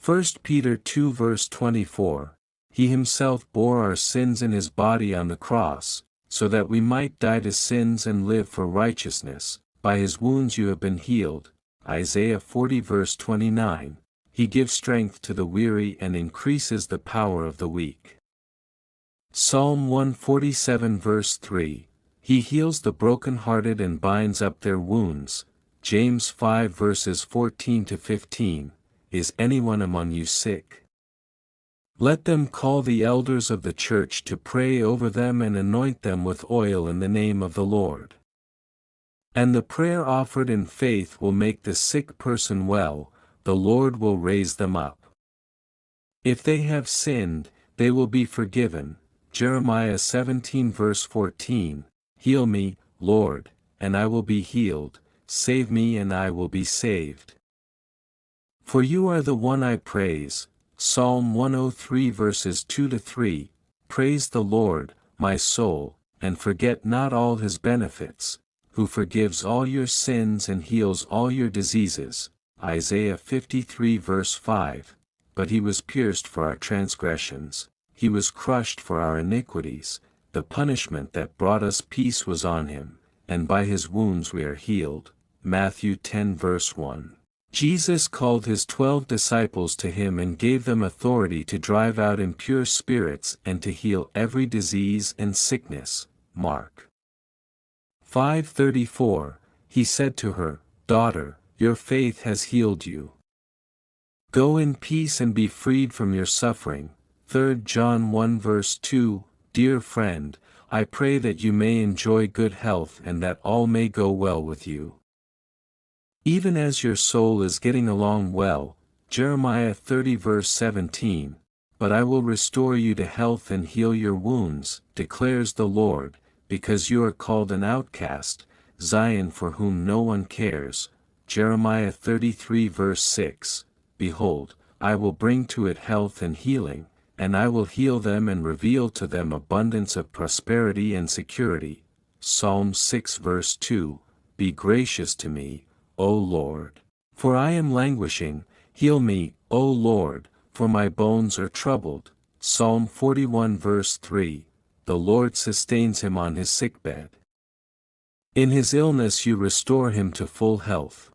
1 Peter 2 verse 24, He himself bore our sins in his body on the cross, so that we might die to sins and live for righteousness. By his wounds you have been healed. Isaiah 40 verse 29, He gives strength to the weary and increases the power of the weak. Psalm 147 verse 3, He heals the broken-hearted and binds up their wounds. James 5 verses 14 to 15, Is anyone among you sick? Let them call the elders of the church to pray over them and anoint them with oil in the name of the Lord. And the prayer offered in faith will make the sick person well, the Lord will raise them up. If they have sinned, they will be forgiven. Jeremiah 17 verse 14, Heal me, Lord, and I will be healed, save me and I will be saved. For you are the one I praise. Psalm 103 verses 2 to 3, Praise the Lord, my soul, and forget not all his benefits, who forgives all your sins and heals all your diseases. Isaiah 53 verse 5, But he was pierced for our transgressions, he was crushed for our iniquities, the punishment that brought us peace was on him, and by his wounds we are healed. Matthew 10 verse 1. Jesus called his 12 disciples to him and gave them authority to drive out impure spirits and to heal every disease and sickness. Mark 5:34, He said to her, Daughter, your faith has healed you. Go in peace and be freed from your suffering. 3 John 1 verse 2, Dear friend, I pray that you may enjoy good health and that all may go well with you. Even as your soul is getting along well, Jeremiah 30 verse 17, But I will restore you to health and heal your wounds, declares the Lord, because you are called an outcast, Zion for whom no one cares. Jeremiah 33 verse 6, Behold, I will bring to it health and healing, and I will heal them and reveal to them abundance of prosperity and security. Psalm 6 verse 2, Be gracious to me, O Lord, for I am languishing, heal me, O Lord, for my bones are troubled. Psalm 41 verse 3, The Lord sustains him on his sickbed. In his illness you restore him to full health.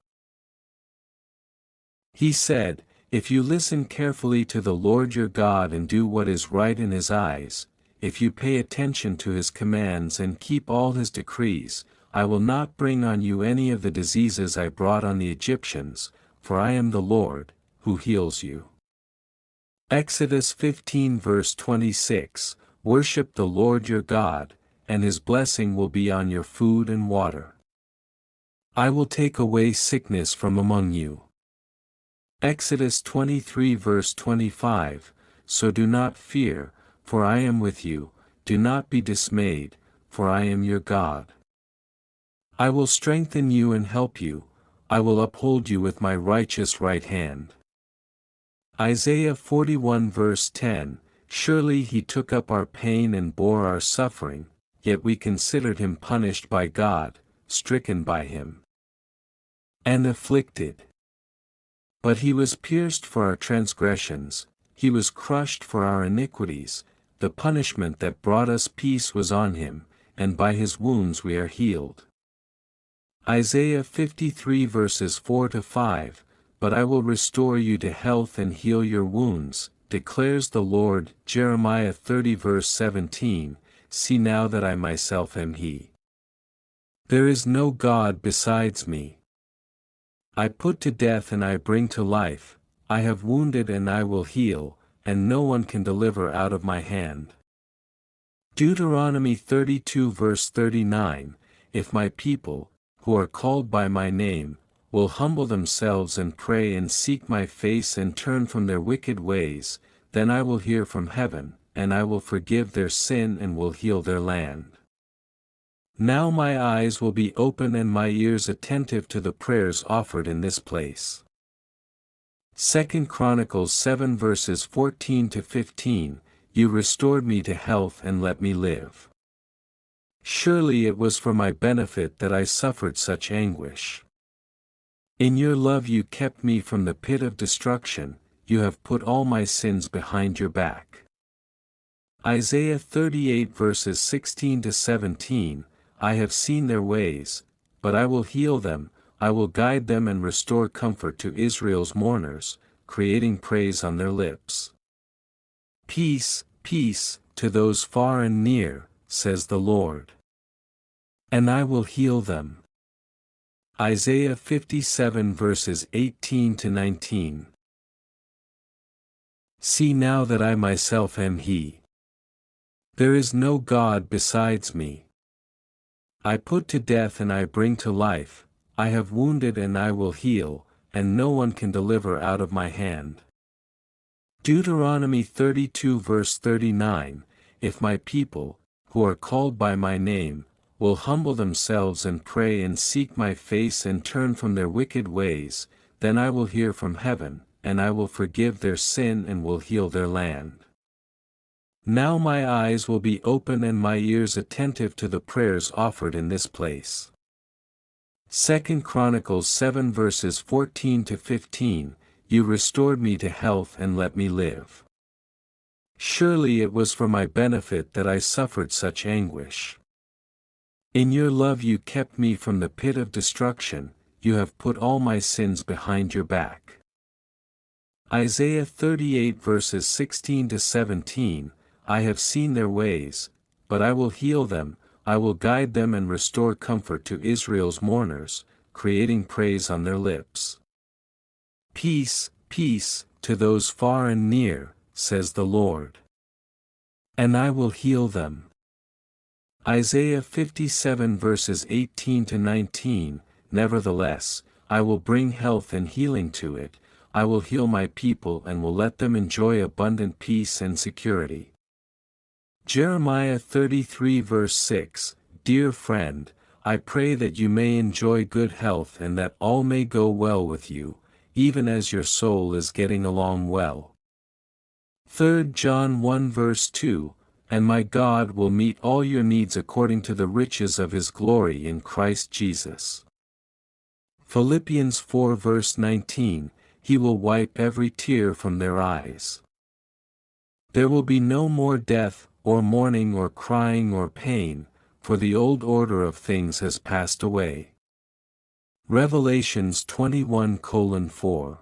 He said, If you listen carefully to the Lord your God and do what is right in his eyes, if you pay attention to his commands and keep all his decrees, I will not bring on you any of the diseases I brought on the Egyptians, for I am the Lord, who heals you. Exodus 15 verse 26, Worship the Lord your God, and his blessing will be on your food and water. I will take away sickness from among you. Exodus 23 verse 25, So do not fear, for I am with you, do not be dismayed, for I am your God. I will strengthen you and help you, I will uphold you with my righteous right hand. Isaiah 41 verse 10, Surely he took up our pain and bore our suffering, yet we considered him punished by God, stricken by him, and afflicted. But he was pierced for our transgressions, he was crushed for our iniquities, the punishment that brought us peace was on him, and by his wounds we are healed. Isaiah 53 verses 4 to 5, But I will restore you to health and heal your wounds, declares the Lord. Jeremiah 30 verse 17, See now that I myself am he. There is no God besides me. I put to death and I bring to life, I have wounded and I will heal, and no one can deliver out of my hand. Deuteronomy 32 verse 39, If my people, who are called by my name, will humble themselves and pray and seek my face and turn from their wicked ways, then I will hear from heaven, and I will forgive their sin and will heal their land. Now my eyes will be open and my ears attentive to the prayers offered in this place. 2 Chronicles 7 verses 14 to 15, You restored me to health and let me live. Surely it was for my benefit that I suffered such anguish. In your love you kept me from the pit of destruction, you have put all my sins behind your back. Isaiah 38 verses 16 to 17, I have seen their ways, but I will heal them, I will guide them and restore comfort to Israel's mourners, creating praise on their lips. Peace, peace, to those far and near, says the Lord. And I will heal them. Isaiah 57 verses 18 to 19. See now that I myself am He. There is no God besides me. I put to death and I bring to life, I have wounded and I will heal, and no one can deliver out of my hand. Deuteronomy 32 verse 39, If my people, who are called by my name, will humble themselves and pray and seek my face and turn from their wicked ways, then I will hear from heaven, and I will forgive their sin and will heal their land. Now my eyes will be open and my ears attentive to the prayers offered in this place. 2 Chronicles 7 verses 14 to 15, You restored me to health and let me live. Surely it was for my benefit that I suffered such anguish. In your love you kept me from the pit of destruction, you have put all my sins behind your back. Isaiah 38 verses 16 to 17, I have seen their ways, but I will heal them, I will guide them and restore comfort to Israel's mourners, creating praise on their lips. Peace, peace, to those far and near, says the Lord. And I will heal them. Isaiah 57 verses 18 to 19, Nevertheless, I will bring health and healing to it, I will heal my people and will let them enjoy abundant peace and security. Jeremiah 33 verse 6, Dear friend, I pray that you may enjoy good health and that all may go well with you, even as your soul is getting along well. 3 John 1 verse 2, And my God will meet all your needs according to the riches of His glory in Christ Jesus. Philippians 4 verse 19, He will wipe every tear from their eyes. There will be no more death, or mourning or crying or pain, for the old order of things has passed away. Revelations 21:4